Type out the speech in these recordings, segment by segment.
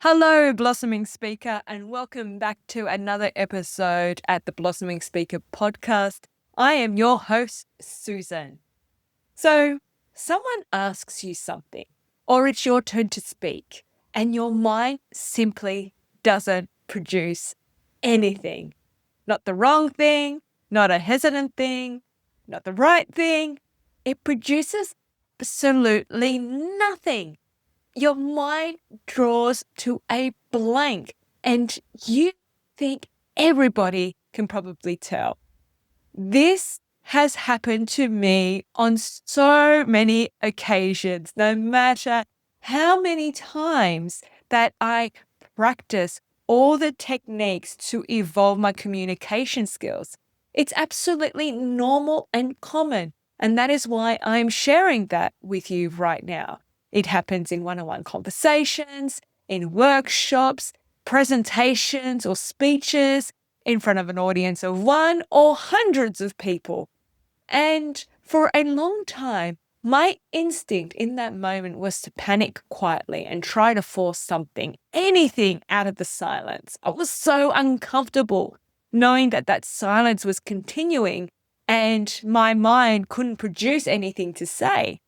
Hello, Blossoming Speaker, and welcome back to another episode at the Blossoming Speaker podcast. I am your host, Susan. So, someone asks you something, or it's your turn to speak, and your mind simply doesn't produce anything. Not the wrong thing, not a hesitant thing, not the right thing. It produces absolutely nothing. Your mind draws to a blank, and you think everybody can probably tell. This has happened to me on so many occasions, no matter how many times that I practice all the techniques to evolve my communication skills. It's absolutely normal and common. And that is why I'm sharing that with you right now. It happens in one-on-one conversations, in workshops, presentations, or speeches, in front of an audience of one or hundreds of people. And for a long time, my instinct in that moment was to panic quietly and try to force something, anything out of the silence. I was so uncomfortable knowing that that silence was continuing and my mind couldn't produce anything to say.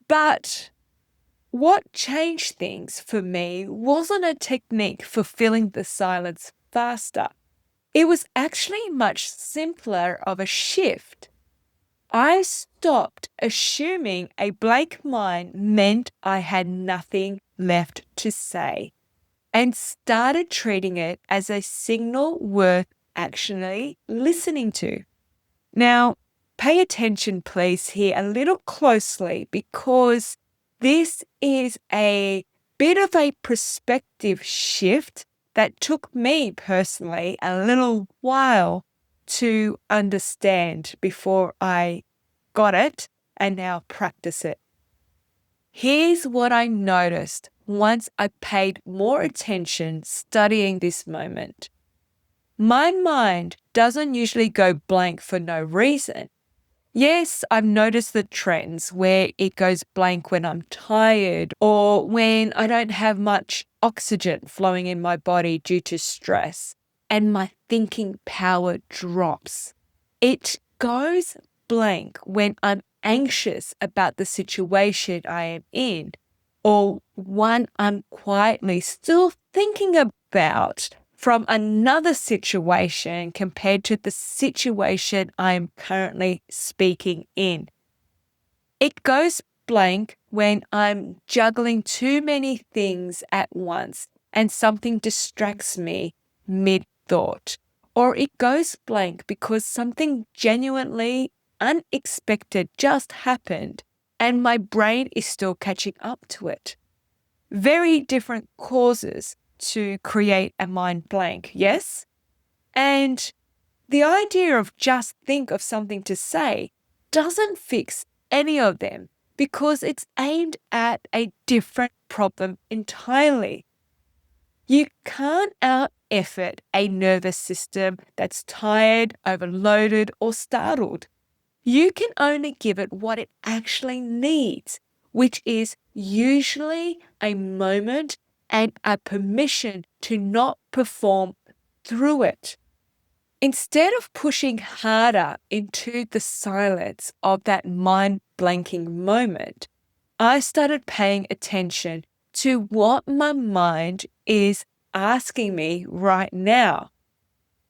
But what changed things for me wasn't a technique for filling the silence faster. It was actually much simpler of a shift. I stopped assuming a blank mind meant I had nothing left to say and started treating it as a signal worth actually listening to. Now, pay attention, please, here a little closely because this is a bit of a perspective shift that took me personally a little while to understand before I got it and now practice it. Here's what I noticed once I paid more attention studying this moment. My mind doesn't usually go blank for no reason. Yes, I've noticed the trends where it goes blank when I'm tired or when I don't have much oxygen flowing in my body due to stress and my thinking power drops. It goes blank when I'm anxious about the situation I am in or one I'm quietly still thinking about from another situation compared to the situation I'm currently speaking in. It goes blank when I'm juggling too many things at once and something distracts me mid thought. Or it goes blank because something genuinely unexpected just happened and my brain is still catching up to it. Very different causes to create a mind blank, yes? And the idea of just think of something to say doesn't fix any of them because it's aimed at a different problem entirely. You can't out effort a nervous system that's tired, overloaded, or startled. You can only give it what it actually needs, which is usually a moment and a permission to not perform through it. Instead of pushing harder into the silence of that mind blanking moment, I started paying attention to what my mind is asking me right now.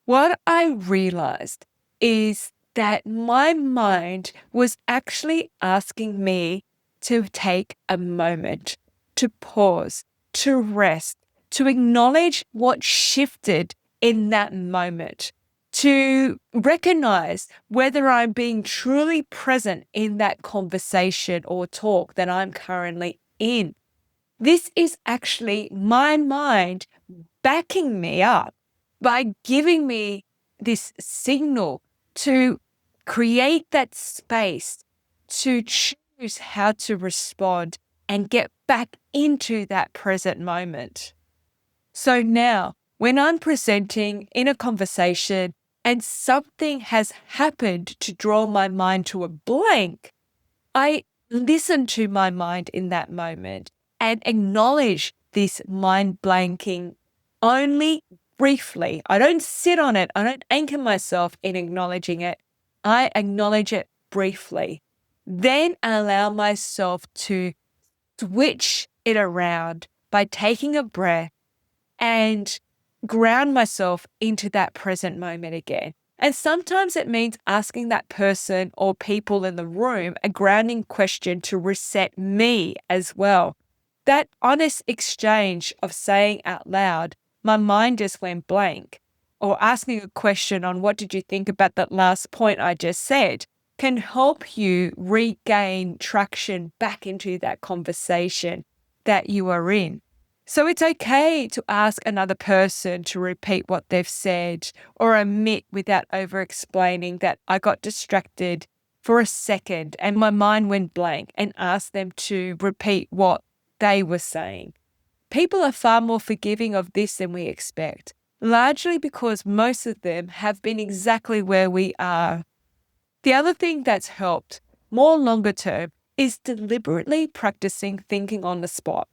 What I realized is that my mind was actually asking me to take a moment, to pause, to rest, to acknowledge what shifted in that moment, to recognize whether I'm being truly present in that conversation or talk that I'm currently in. This is actually my mind backing me up by giving me this signal to create that space to choose how to respond and get back into that present moment. So now, when I'm presenting in a conversation and something has happened to draw my mind to a blank, I listen to my mind in that moment and acknowledge this mind blanking only briefly. I don't sit on it. I don't anchor myself in acknowledging it. I acknowledge it briefly. Then allow myself to switch it around by taking a breath and ground myself into that present moment again. And sometimes it means asking that person or people in the room a grounding question to reset me as well. That honest exchange of saying out loud, my mind just went blank, or asking a question on what did you think about that last point I just said, can help you regain traction back into that conversation that you are in. So it's okay to ask another person to repeat what they've said or admit without over-explaining that I got distracted for a second and my mind went blank, and ask them to repeat what they were saying. People are far more forgiving of this than we expect, largely because most of them have been exactly where we are. The other thing that's helped, more longer term, is deliberately practicing thinking on the spot.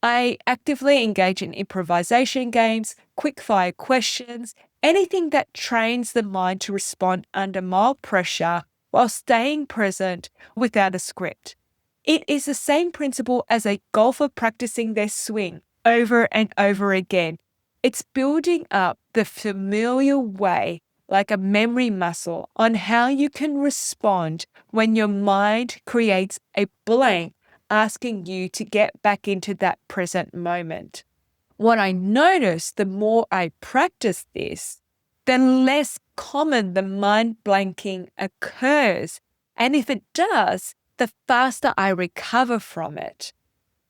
I actively engage in improvisation games, quick-fire questions, anything that trains the mind to respond under mild pressure while staying present without a script. It is the same principle as a golfer practicing their swing over and over again. It's building up the familiar way, like a memory muscle, on how you can respond when your mind creates a blank, asking you to get back into that present moment. What I notice, the more I practice this, the less common the mind blanking occurs. And if it does, the faster I recover from it.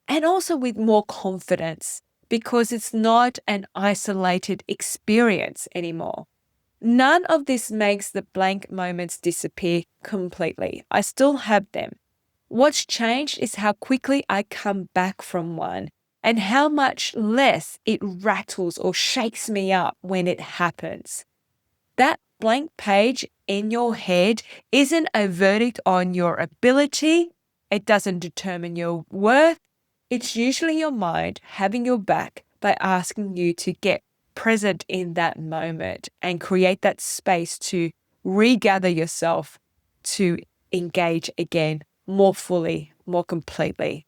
And also with more confidence, because it's not an isolated experience anymore. None of this makes the blank moments disappear completely. I still have them. What's changed is how quickly I come back from one and how much less it rattles or shakes me up when it happens. That blank page in your head isn't a verdict on your ability. It doesn't determine your worth. It's usually your mind having your back by asking you to get present in that moment and create that space to regather yourself to engage again more fully, more completely.